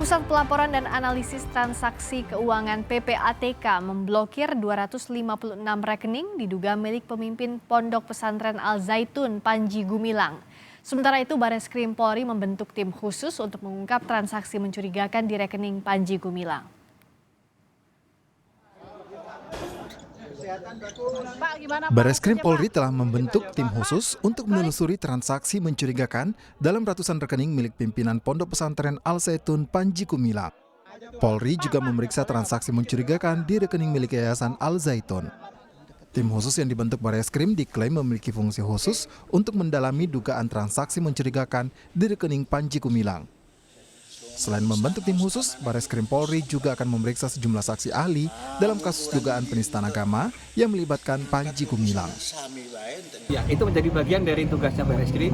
Pusat Pelaporan dan Analisis Transaksi Keuangan (PPATK) memblokir 256 rekening diduga milik pemimpin Pondok Pesantren Al Zaitun Panji Gumilang. Sementara itu, Bareskrim Polri membentuk tim khusus untuk mengungkap transaksi mencurigakan di rekening Panji Gumilang. Bareskrim Polri telah membentuk tim khusus untuk menelusuri transaksi mencurigakan dalam ratusan rekening milik pimpinan Pondok Pesantren Al Zaitun Panji Gumilang. Polri juga memeriksa transaksi mencurigakan di rekening milik Yayasan Al Zaitun. Tim khusus yang dibentuk Bareskrim diklaim memiliki fungsi khusus untuk mendalami dugaan transaksi mencurigakan di rekening Panji Gumilang. Selain membentuk tim khusus, Bareskrim Polri juga akan memeriksa sejumlah saksi ahli dalam kasus dugaan penistaan agama yang melibatkan Panji Gumilang. Ya, itu menjadi bagian dari tugasnya Bareskrim.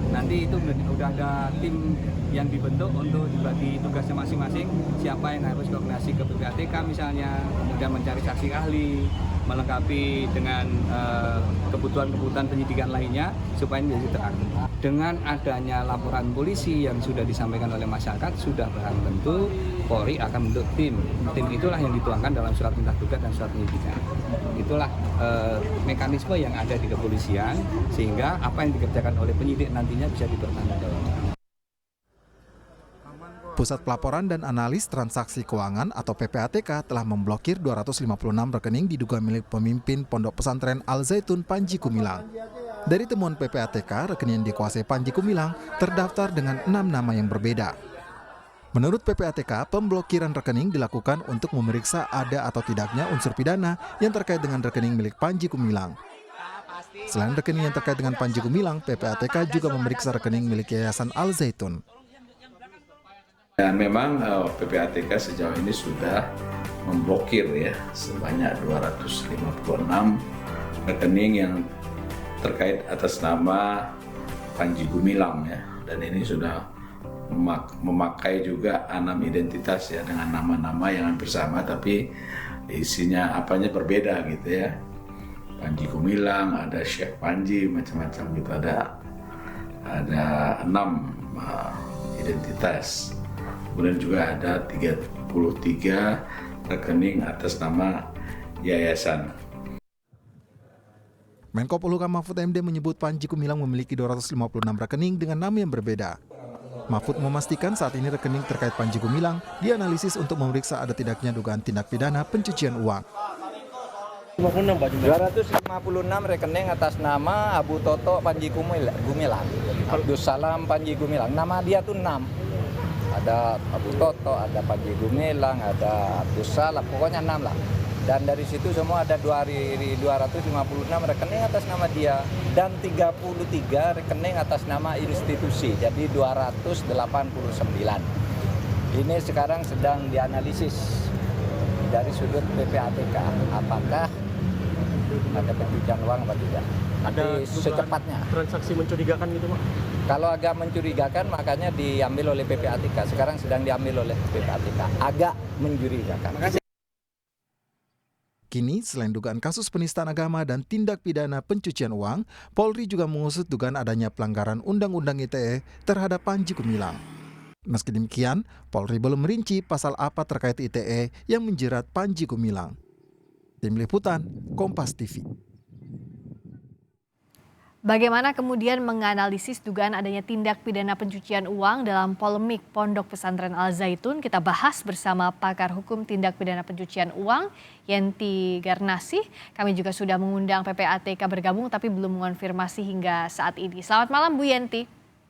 Nanti itu sudah ada tim yang dibentuk untuk dibagi tugasnya masing-masing. Siapa yang harus koordinasi ke PPATK misalnya, kemudian mencari saksi ahli, melengkapi dengan kebutuhan-kebutuhan penyidikan lainnya supaya menjadi terang. Dengan adanya laporan polisi yang sudah disampaikan oleh masyarakat, sudah barang tentu Polri akan membentuk tim. Tim itulah yang dituangkan dalam surat perintah tugas dan surat penyidikan. Itulah mekanisme yang ada di kepolisian sehingga apa yang dikerjakan oleh penyidik nantinya bisa dipertanggungjawabkan. Pusat Pelaporan dan Analis Transaksi Keuangan atau PPATK telah memblokir 256 rekening diduga milik pemimpin Pondok Pesantren Al Zaitun Panji Gumilang. Dari temuan PPATK, rekening yang dikuasai Panji Gumilang terdaftar dengan 6 nama yang berbeda. Menurut PPATK, pemblokiran rekening dilakukan untuk memeriksa ada atau tidaknya unsur pidana yang terkait dengan rekening milik Panji Gumilang. Selain rekening yang terkait dengan Panji Gumilang, PPATK juga memeriksa rekening milik Yayasan Al Zaitun. Dan memang PPATK sejauh ini sudah memblokir ya sebanyak 256 rekening yang terkait atas nama Panji Gumilang ya, dan ini sudah memakai juga 6 identitas ya dengan nama-nama yang hampir sama tapi isinya apanya berbeda gitu ya. Panji Gumilang, ada Syekh Panji, macam-macam gitu, ada 6 identitas. Kemudian juga ada 33 rekening atas nama yayasan. Menko Polhukam Mahfud MD menyebut Panji Gumilang memiliki 256 rekening dengan nama yang berbeda. Mahfud memastikan saat ini rekening terkait Panji Gumilang dianalisis untuk memeriksa ada tidaknya dugaan tindak pidana pencucian uang. 256 rekening atas nama Abu Toto Panji Gumilang, Abdus Salam Panji Gumilang. Nama dia tuh 6. Ada Abu Toto, ada Panji Gumilang, ada Abdus Salam, pokoknya 6 lah. Dan dari situ semua ada 256 rekening atas nama dia dan 33 rekening atas nama institusi, jadi 289. Ini sekarang sedang dianalisis dari sudut PPATK, apakah ada pencucian uang atau tidak. Ada secepatnya. Transaksi mencurigakan gitu Pak? Kalau agak mencurigakan makanya diambil oleh PPATK, sekarang sedang diambil oleh PPATK, agak mencurigakan. Kini, selain dugaan kasus penistaan agama dan tindak pidana pencucian uang, Polri juga mengusut dugaan adanya pelanggaran Undang-Undang ITE terhadap Panji Gumilang. Meski demikian, Polri belum merinci pasal apa terkait ITE yang menjerat Panji Gumilang. Tim Liputan, Kompas TV. Bagaimana kemudian menganalisis dugaan adanya tindak pidana pencucian uang dalam polemik Pondok Pesantren Al Zaitun? Kita bahas bersama pakar hukum tindak pidana pencucian uang, Yenti Garnasih. Kami juga sudah mengundang PPATK bergabung tapi belum mengonfirmasi hingga saat ini. Selamat malam Bu Yenti.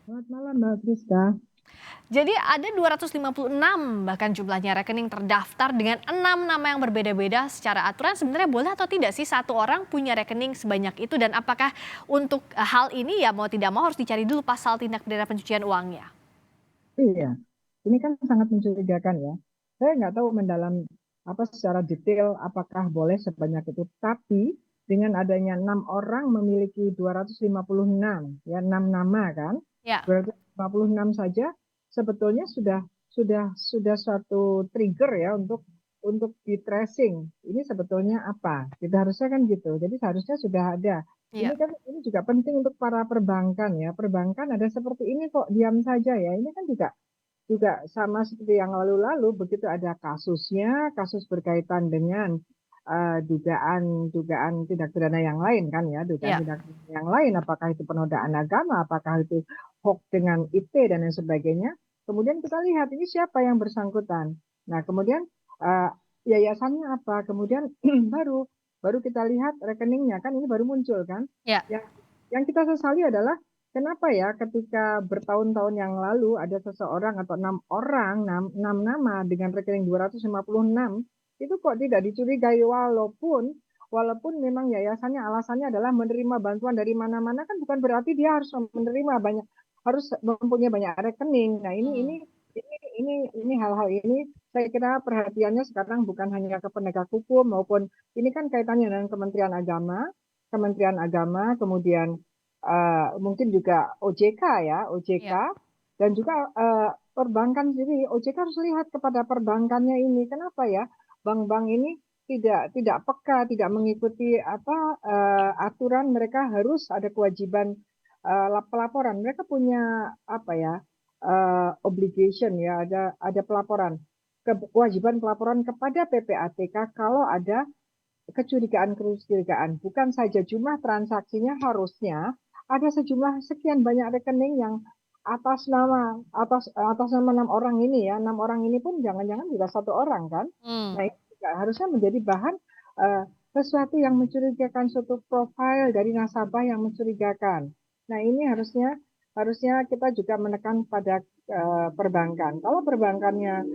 Selamat malam Mbak Priska. Jadi ada 256 bahkan jumlahnya rekening terdaftar dengan 6 nama yang berbeda-beda. Secara aturan sebenarnya boleh atau tidak sih satu orang punya rekening sebanyak itu, dan apakah untuk hal ini ya mau tidak mau harus dicari dulu pasal tindak pidana pencucian uangnya? Iya, ini kan sangat mencurigakan ya. Saya nggak tahu mendalam secara detail apakah boleh sebanyak itu, tapi dengan adanya 6 orang memiliki 256 ya, 6 nama kan, Ya. 256 saja sebetulnya sudah suatu trigger ya untuk di tracing. Ini sebetulnya apa? Kita harusnya kan gitu. Jadi seharusnya sudah ada. Iya. Ini juga penting untuk para perbankan ya. Perbankan ada seperti ini kok diam saja ya. Ini kan juga juga sama seperti yang lalu-lalu, begitu ada kasusnya, kasus berkaitan dengan dugaan tindak pidana yang lain kan ya, dugaan Ya. tindak pidana yang lain, apakah itu penodaan agama, apakah itu hoax dengan IT dan lain sebagainya. Kemudian kita lihat ini siapa yang bersangkutan. Nah, kemudian eh, yayasannya apa, kemudian baru baru kita lihat rekeningnya kan ini baru muncul kan. Ya. Yang kita sesali adalah kenapa ya ketika bertahun-tahun yang lalu ada seseorang atau 6 orang, 6 nama dengan rekening 256 itu kok tidak dicurigai walaupun memang yayasannya alasannya adalah menerima bantuan dari mana-mana kan bukan berarti dia harus menerima banyak harus mempunyai banyak rekening. Nah, ini hal-hal ini saya kira perhatiannya sekarang bukan hanya ke penegak hukum maupun ini kan kaitannya dengan Kementerian Agama, kemudian mungkin juga OJK ya, OJK, Ya. dan juga perbankan sendiri. OJK harus lihat kepada perbankannya ini. Kenapa ya bank-bank ini tidak peka, tidak mengikuti aturan. Mereka harus ada kewajiban pelaporan. Mereka punya apa ya obligation ya, ada pelaporan, kewajiban pelaporan kepada PPATK kalau ada kecurigaan. Bukan saja jumlah transaksinya, harusnya ada sejumlah sekian banyak rekening yang atas nama 6 orang ini ya. 6 orang ini pun jangan-jangan juga 1 orang kan. Hmm. Nah, itu juga harusnya menjadi bahan sesuatu yang mencurigakan, suatu profil dari nasabah yang mencurigakan. Nah, ini harusnya kita juga menekan pada perbankan. Kalau perbankannya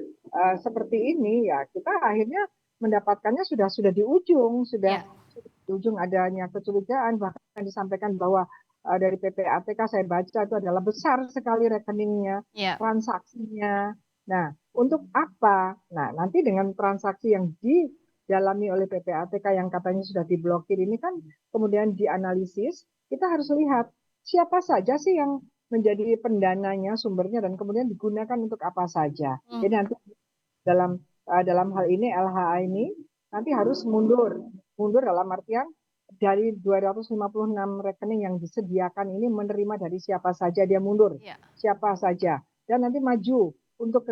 seperti ini ya kita akhirnya mendapatkannya sudah di ujung, sudah Ya. di ujung adanya kecurigaan, bahkan disampaikan bahwa dari PPATK saya baca itu adalah besar sekali rekeningnya, Ya. transaksinya. Nah, untuk apa? Nah, nanti dengan transaksi yang didalami oleh PPATK yang katanya sudah diblokir ini kan kemudian dianalisis, kita harus lihat siapa saja sih yang menjadi pendananya, sumbernya, dan kemudian digunakan untuk apa saja. Hmm. Jadi nanti dalam hal ini LHA ini nanti harus mundur dalam artian dari 256 rekening yang disediakan ini menerima dari siapa saja dia mundur, Ya. siapa saja, dan nanti maju untuk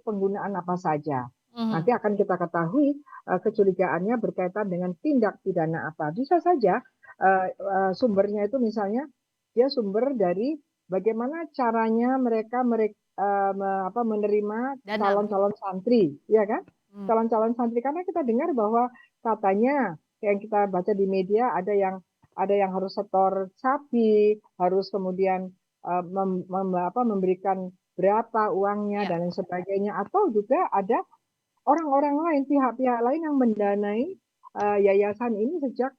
penggunaan apa saja. Mhm. Nanti akan kita ketahui kecurigaannya berkaitan dengan tindak pidana apa. Bisa saja sumbernya itu misalnya dia sumber dari bagaimana caranya mereka menerima Dana. calon-calon santri, ya kan? Hmm. Calon-calon santri karena kita dengar bahwa katanya yang kita baca di media ada yang harus setor sapi, harus kemudian memberikan berapa uangnya Ya. dan lain sebagainya, atau juga ada orang-orang lain, pihak-pihak lain yang mendanai yayasan ini sejak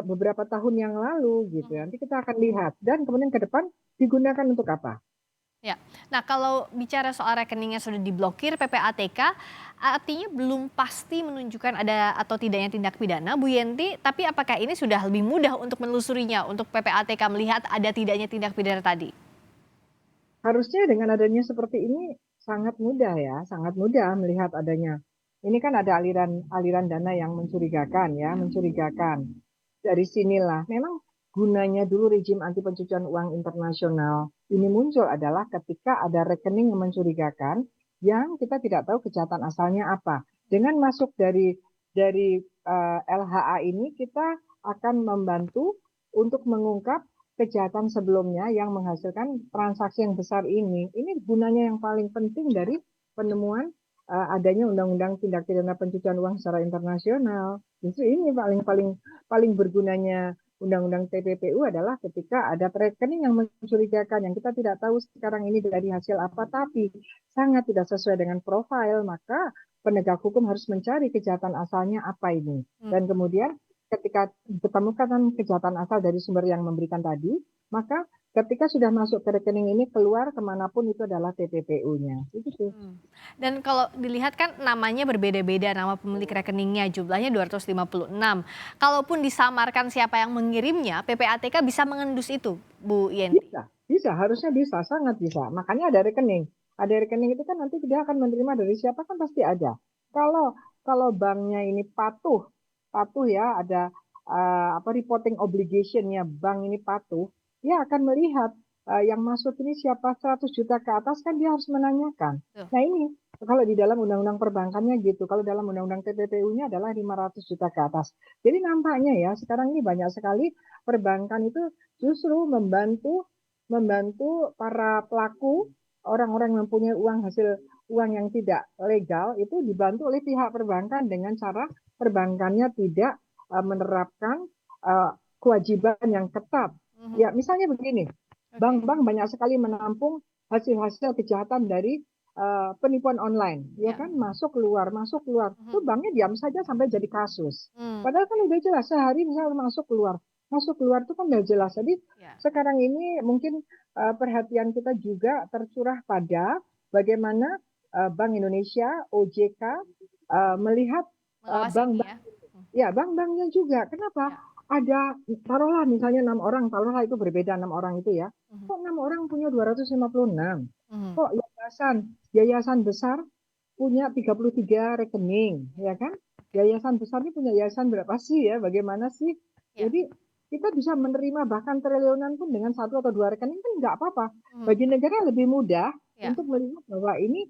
beberapa tahun yang lalu gitu. Nanti kita akan lihat dan kemudian ke depan digunakan untuk apa? Ya. Nah, kalau bicara soal rekeningnya sudah diblokir PPATK, artinya belum pasti menunjukkan ada atau tidaknya tindak pidana, Bu Yenti. Tapi apakah ini sudah lebih mudah untuk menelusurinya, untuk PPATK melihat ada tidaknya tindak pidana tadi? Harusnya dengan adanya seperti ini sangat mudah ya, sangat mudah melihat adanya. Ini kan ada aliran dana yang mencurigakan ya, mencurigakan. Dari sinilah memang gunanya dulu rezim anti pencucian uang internasional ini muncul adalah ketika ada rekening yang mencurigakan yang kita tidak tahu kejahatan asalnya apa. Dengan masuk dari LHA ini kita akan membantu untuk mengungkap kejahatan sebelumnya yang menghasilkan transaksi yang besar ini. Ini gunanya yang paling penting dari penemuan adanya undang-undang tindak pidana pencucian uang secara internasional. Justru ini paling bergunanya undang-undang TPPU adalah ketika ada rekening yang mencurigakan yang kita tidak tahu sekarang ini dari hasil apa, tapi sangat tidak sesuai dengan profil, maka penegak hukum harus mencari kejahatan asalnya apa ini. Dan kemudian ketika ditemukan kejahatan asal dari sumber yang memberikan tadi, maka ketika sudah masuk ke rekening ini keluar kemanapun itu adalah TPPU-nya. Gitu. Dan kalau dilihat kan namanya berbeda-beda, nama pemilik rekeningnya jumlahnya 256. Kalaupun disamarkan siapa yang mengirimnya, PPATK bisa mengendus itu, Bu Yenti? Bisa, harusnya bisa, sangat bisa. Makanya ada rekening. Ada rekening itu kan nanti dia akan menerima dari siapa kan pasti ada. Kalau banknya ini patuh ya, ada reporting obligation-nya bank ini patuh, dia akan melihat yang masuk ini siapa 100 juta ke atas kan dia harus menanyakan. Betul. Nah ini kalau di dalam undang-undang perbankannya gitu, kalau dalam undang-undang TPPU-nya adalah 500 juta ke atas. Jadi nampaknya ya sekarang ini banyak sekali perbankan itu justru membantu para pelaku, orang-orang yang mempunyai hasil uang yang tidak legal itu dibantu oleh pihak perbankan dengan cara perbankannya tidak menerapkan kewajiban yang ketat. Ya, misalnya begini, bank-bank banyak sekali menampung hasil-hasil kejahatan dari penipuan online, ya kan, masuk keluar. Itu banknya diam saja sampai jadi kasus. Padahal kan udah jelas sehari misalnya masuk keluar itu kan udah jelas. Jadi sekarang ini mungkin perhatian kita juga tercurah pada bagaimana Bank Indonesia, OJK melihat bank-bank, bank-banknya juga. Kenapa? Ada taruhlah misalnya 6 orang, taruhlah itu berbeda 6 orang itu ya. Kok 6 orang punya 256? Kok yayasan besar punya 33 rekening, ya kan? Yayasan besar ini punya yayasan berapa sih ya? Bagaimana sih? Jadi kita bisa menerima bahkan triliunan pun dengan 1 atau 2 rekening kan nggak apa-apa. Bagi negara lebih mudah untuk melihat bahwa ini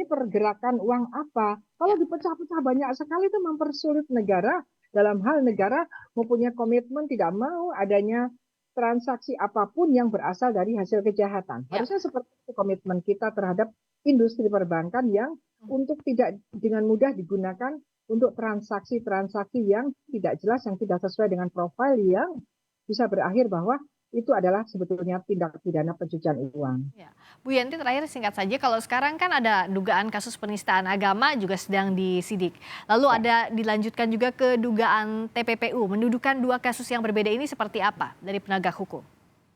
pergerakan uang apa. Kalau dipecah-pecah banyak sekali itu mempersulit negara dalam hal negara mempunyai komitmen tidak mau adanya transaksi apapun yang berasal dari hasil kejahatan. Harusnya seperti itu komitmen kita terhadap industri perbankan yang untuk tidak dengan mudah digunakan untuk transaksi-transaksi yang tidak jelas, yang tidak sesuai dengan profil yang bisa berakhir bahwa itu adalah sebetulnya tindak pidana pencucian uang. Ya. Bu Yanti, terakhir singkat saja, kalau sekarang kan ada dugaan kasus penistaan agama juga sedang disidik. Lalu ada dilanjutkan juga ke dugaan TPPU. Mendudukan 2 kasus yang berbeda ini seperti apa dari penegak hukum?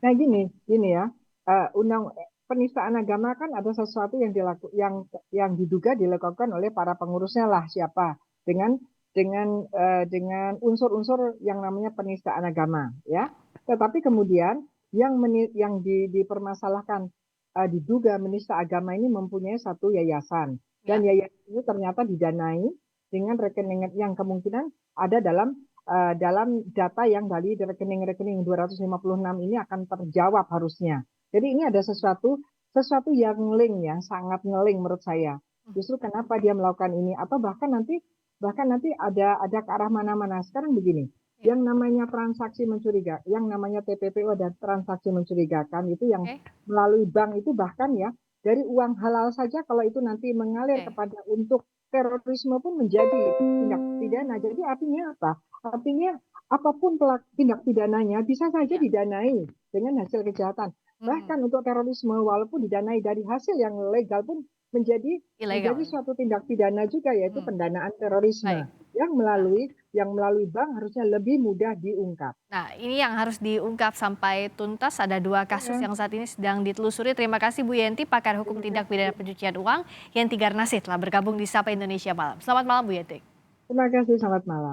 Nah gini ya, penistaan agama kan ada sesuatu yang diduga dilakukan oleh para pengurusnya lah siapa dengan unsur-unsur yang namanya penistaan agama ya. Tetapi kemudian yang dipermasalahkan diduga menista agama ini mempunyai satu yayasan dan yayasan itu ternyata didanai dengan rekening yang kemungkinan ada dalam data yang dari rekening-rekening 256 ini akan terjawab harusnya. Jadi ini ada sesuatu yang sangat ngeling menurut saya. Justru kenapa dia melakukan ini atau bahkan nanti ada ke arah mana-mana. Sekarang begini, yang namanya transaksi mencurigakan, yang namanya TPPU ada transaksi mencurigakan itu yang melalui bank itu bahkan ya dari uang halal saja kalau itu nanti mengalir kepada untuk terorisme pun menjadi tindak pidana. Jadi artinya apa? Artinya apapun tindak pidananya bisa saja didanai dengan hasil kejahatan. Bahkan untuk terorisme walaupun didanai dari hasil yang legal pun menjadi suatu tindak pidana juga yaitu pendanaan terorisme yang melalui bank harusnya lebih mudah diungkap. Nah, ini yang harus diungkap sampai tuntas. Ada 2 kasus yang saat ini sedang ditelusuri. Terima kasih Bu Yenti, pakar hukum tindak pidana pencucian uang, Yenti Garnasih telah bergabung di Sapa Indonesia Malam. Selamat malam Bu Yenti. Terima kasih, selamat malam.